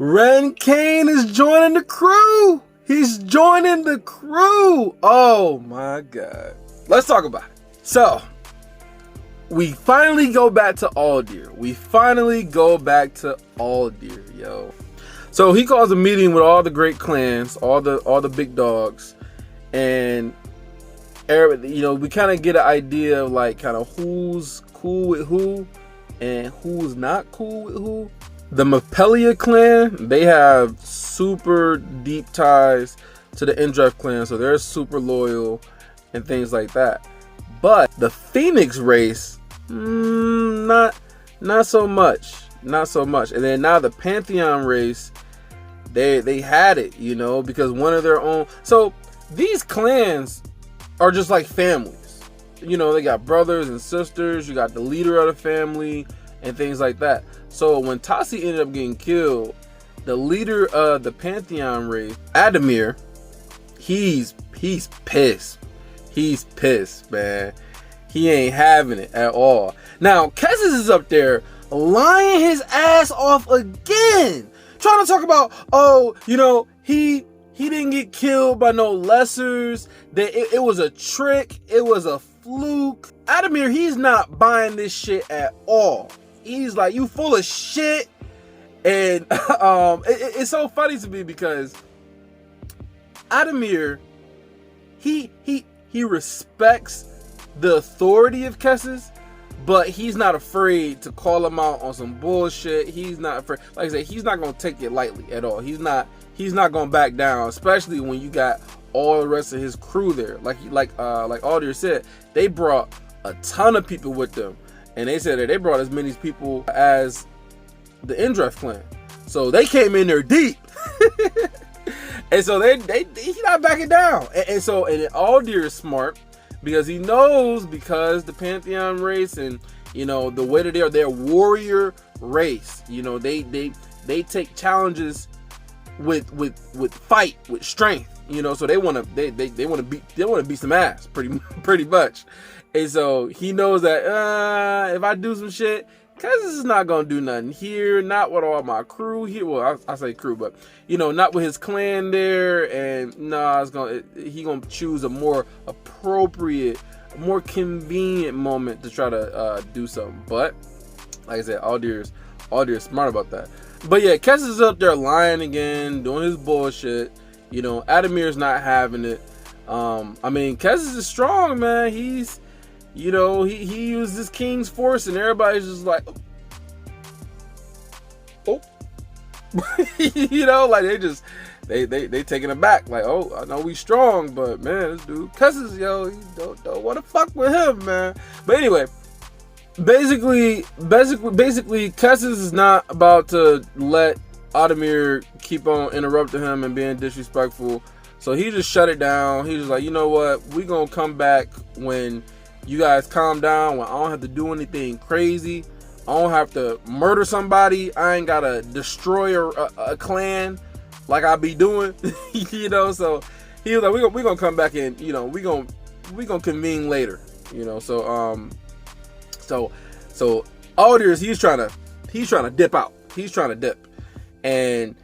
Ren Kane is joining the crew. He's joining the crew. Oh my God. Let's talk about it. So, we finally go back to Alder. Yo. So he calls a meeting with all the great clans, all the big dogs, and we kind of get an idea of like kind of who's cool with who and who's not cool with who. The Mapelia clan, they have super deep ties to the Indref clan, so they're super loyal and things like that. But the Phoenix race, not so much. And then now the Pantheon race, they had it, because one of their own. So these clans are just like families. They got brothers and sisters. You got the leader of the family and things like that. So when Tassi ended up getting killed, the leader of the Pantheon race, Adamir, he's pissed. He's pissed, man. He ain't having it at all. Now, Kessis is up there lying his ass off again. Trying to talk about, he didn't get killed by no lessers. That it was a trick. It was a fluke. Adamir, he's not buying this shit at all. He's like, you full of shit. And it's so funny to me because Adamir, he respects the authority of Kessis, but he's not afraid to call him out on some bullshit. He's not afraid. Like I said, he's not gonna take it lightly at all. He's not gonna back down, especially when you got all the rest of his crew there. Like Alder said, they brought a ton of people with them, and they said that they brought as many people as the Indref clan. So they came in there deep. And so he's not backing down. And Alder is smart because he knows, because the Pantheon race and the way that they're warrior race. They take challenges with fight, with strength. So they want to beat some ass pretty much. And so he knows that if I do some shit, Kessis is not gonna do nothing here, not with all my crew here. Well, I say crew, but not with his clan there. And he gonna choose a more appropriate, more convenient moment to try to do something. But like I said, Alder is smart about that. But yeah, Kessis is up there lying again, doing his bullshit. Adamir's not having it. Kessis is strong, man. He's he used his king's force, and everybody's just like, oh. They taking it back, like, oh, I know we strong, but man, this dude Kessis, you don't want to fuck with him, man. But anyway, basically, Kessis is not about to let Adamir keep on interrupting him and being disrespectful. So he just shut it down. He's just like, you know what? We gonna come back when you guys calm down, when I don't have to do anything crazy. I don't have to murder somebody. I ain't gotta destroy a clan like I be doing. So he was like, we gonna come back and we gonna convene later. So Alder, he's trying to dip out. He's trying to dip. And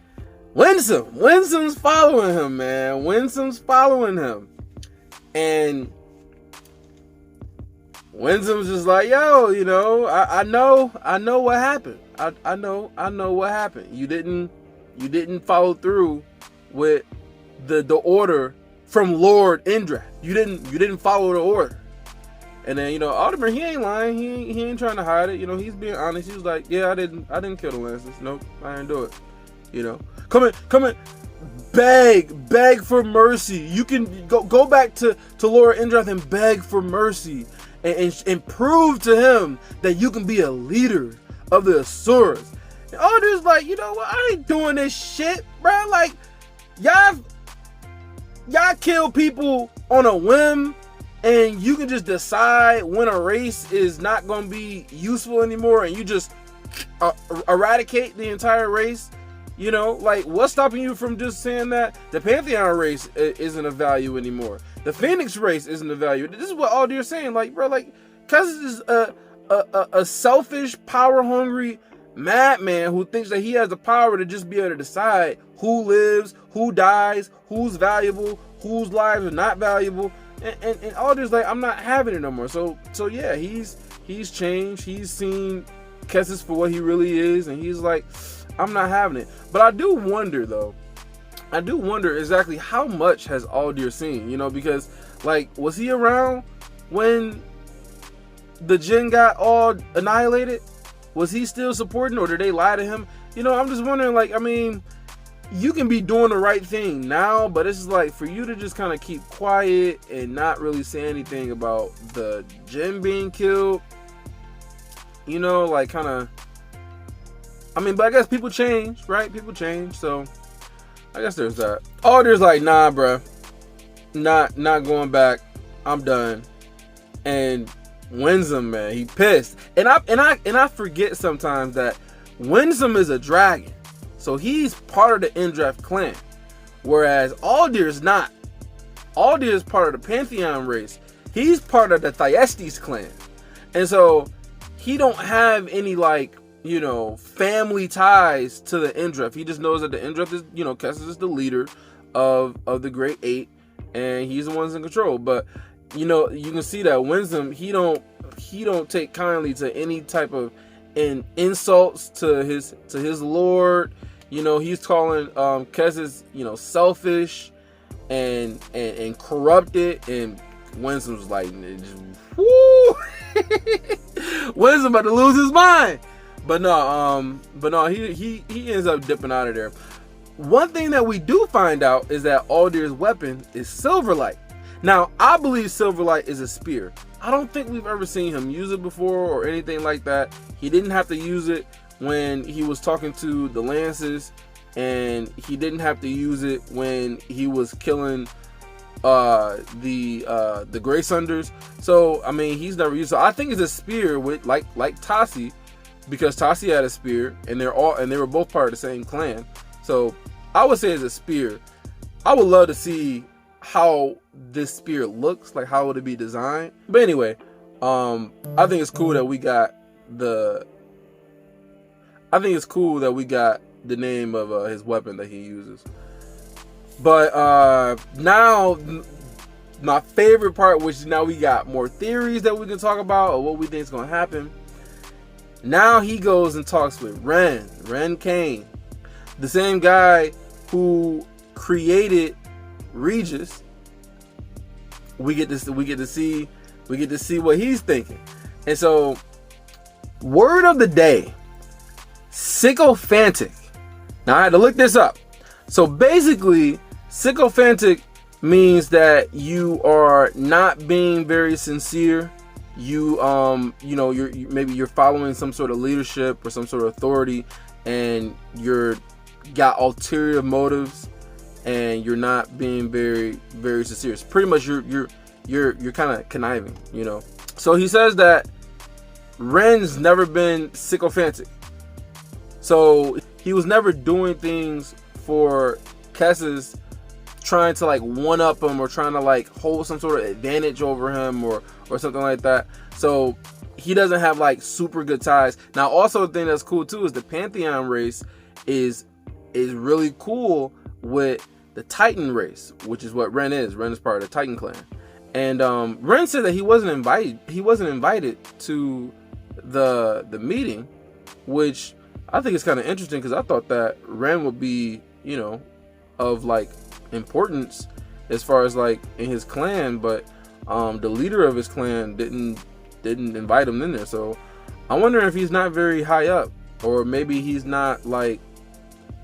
Winsome's following him, man. Winsome's following him. And Winsome's just like, yo, I know what happened. I know what happened. You didn't follow through with the order from Lord Indref. You didn't follow the order. And then Alderman, he ain't lying. He ain't trying to hide it. He's being honest. He was like, yeah, I didn't kill the Lancers. Nope, I didn't do it. Come in, beg for mercy. You can go back to Lord Indref and beg for mercy. And prove to him that you can be a leader of the Asuras. And Alder's like, you know what? I ain't doing this shit, bro. Like, y'all kill people on a whim, and you can just decide when a race is not going to be useful anymore, and you just eradicate the entire race. What's stopping you from just saying that the Pantheon race isn't of value anymore? The Phoenix race isn't of value. This is what Alder's saying. Like, bro, Kessis is a selfish, power-hungry madman who thinks that he has the power to just be able to decide who lives, who dies, who's valuable, whose lives are not valuable. And Alder's like, I'm not having it no more. So yeah, he's changed. He's seen Kessis for what he really is, and he's like, I'm not having it. But I do wonder though. I do wonder exactly how much has Alder seen, you know, because like, was he around when the Jinn got all annihilated? Was he still supporting, or did they lie to him? You know, I'm just wondering, like, I mean, you can be doing the right thing now, but it's just like, for you to just kind of keep quiet and not really say anything about the Jinn being killed, you know, like, kind of, I mean, but I guess people change, right? People change, so I guess there's that. Alder's like, nah, bruh, not going back. I'm done. And Winsome, man, he pissed. And I forget sometimes that Winsome is a dragon, so he's part of the Indrath clan, whereas Alder is not. Alder is part of the Pantheon race. He's part of the Thyestes clan, and so he don't have any, like, you know, family ties to the Indrath. He just knows that the Indrath is, you know, Kessis is the leader of the Great Eight, and he's the one's in control. But you know, you can see that Winsome, he don't take kindly to any type of insults to his lord. You know, he's calling Kessis, you know, selfish and corrupted, and Winsome's like, woo! Winsome about to lose his mind. But no, he ends up dipping out of there. One thing that we do find out is that Alder's weapon is Silverlight. Now, I believe Silverlight is a spear. I don't think we've ever seen him use it before or anything like that. He didn't have to use it when he was talking to the Lances, and he didn't have to use it when he was killing the Grey Sunders. So I mean, he's never used it. So I think it's a spear with like Tassi, because Tassi had a spear, and they were both part of the same clan. So I would say it's a spear. I would love to see how this spear looks, like how would it be designed. But anyway, I think it's cool that we got the name of his weapon that he uses. But now my favorite part, which now we got more theories that we can talk about or what we think is going to happen. Now he goes and talks with Ren Kane, the same guy who created Regis. We get to see what he's thinking. And so, word of the day, sycophantic. Now I had to look this up. So basically, sycophantic means that you are not being very sincere. You know, you're following some sort of leadership or some sort of authority, and you're got ulterior motives, and you're not being very, very sincere. It's pretty much you're kind of conniving, you know. So he says that Ren's never been sycophantic. So he was never doing things for Kessis, trying to like one up him or trying to like hold some sort of advantage over him or something like that. So he doesn't have like super good ties. Now also the thing that's cool too is the Pantheon race is really cool with the Titan race, which is what Ren is. Ren is part of the Titan clan. And Ren said that he wasn't invited to the meeting, which I think is kind of interesting, because I thought that Ren would be, you know, of like importance as far as like in his clan, but the leader of his clan didn't invite him in there. So I wonder if he's not very high up, or maybe he's not like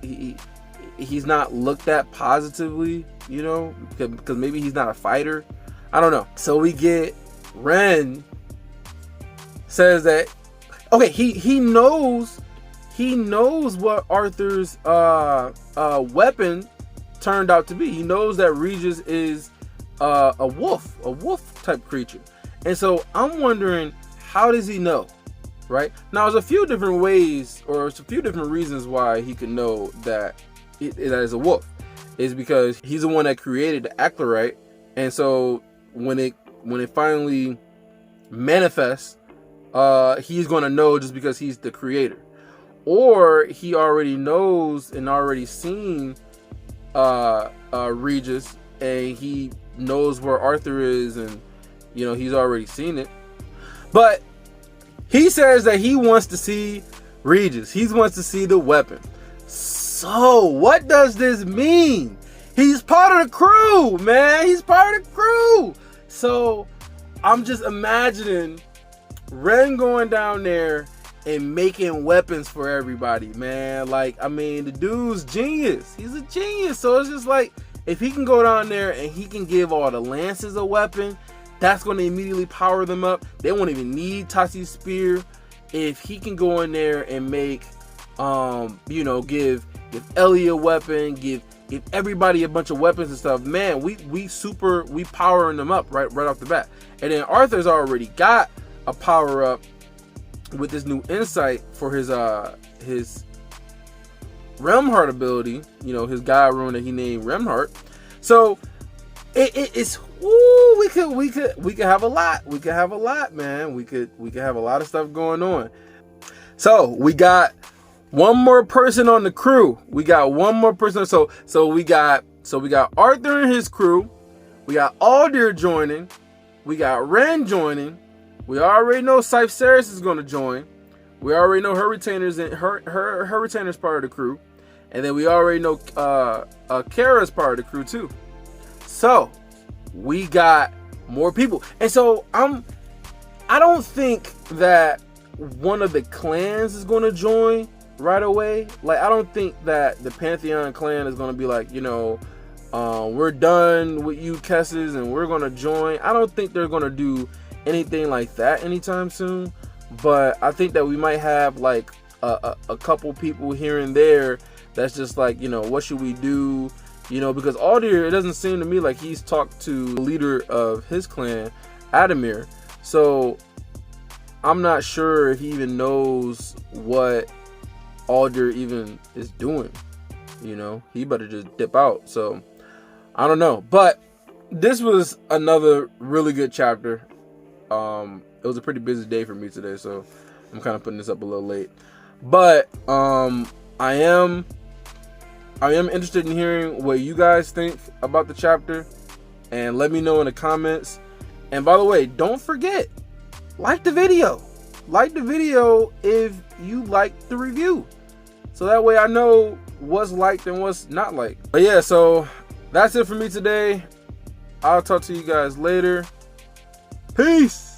he's not looked at positively, you know, because maybe he's not a fighter. I don't know. So we get Ren says that, okay, he knows what Arthur's weapon turned out to be. He knows that Regis is a wolf type creature. And so I'm wondering, how does he know? Right? Now there's a few different ways, or it's a few different reasons why he could know that that is a wolf. Is because he's the one that created the Aclarite, and so when it finally manifests, he's going to know just because he's the creator. or he already knows and already seen Regis, and he knows where Arthur is, and you know, he's already seen it. But he says that he wants to see Regis. He wants to see the weapon. So what does this mean? He's part of the crew, man. He's part of the crew. So I'm just imagining Ren going down there and making weapons for everybody, man. Like, I mean, the dude's genius. He's a genius. So it's just like, if he can go down there and he can give all the lances a weapon, that's going to immediately power them up. They won't even need Tatsi's spear. If he can go in there and make, you know, give Ellie a weapon, give everybody a bunch of weapons and stuff, man, we powering them up right off the bat. And then Arthur's already got a power up with this new insight for his Realm Heart ability, you know, his God rune that he named Realm Heart. So it's we could have a lot. We could have a lot, man. We could have a lot of stuff going on. So we got one more person on the crew. We got one more person. So we got Arthur and his crew. We got Alder joining. We got Ren joining. We already know Cypheris is going to join. We already know her retainers and her retainers part of the crew. And then we already know Kara's part of the crew too. So we got more people. And so I don't think that one of the clans is going to join right away. Like, I don't think that the Pantheon clan is going to be like, you know, we're done with you Kesses and we're going to join. I don't think they're going to do anything like that anytime soon. But I think that we might have like a couple people here and there that's just like, you know, what should we do? You know, because Aldir, it doesn't seem to me like he's talked to the leader of his clan, Adamir. So I'm not sure if he even knows what Aldir even is doing. You know, he better just dip out. So I don't know. But this was another really good chapter. It was a pretty busy day for me today, so I'm kind of putting this up a little late. But I am interested in hearing what you guys think about the chapter, and let me know in the comments. And by the way, don't forget, like the video. Like the video if you like the review, so that way I know what's liked and what's not liked. But yeah, so that's it for me today. I'll talk to you guys later. Peace.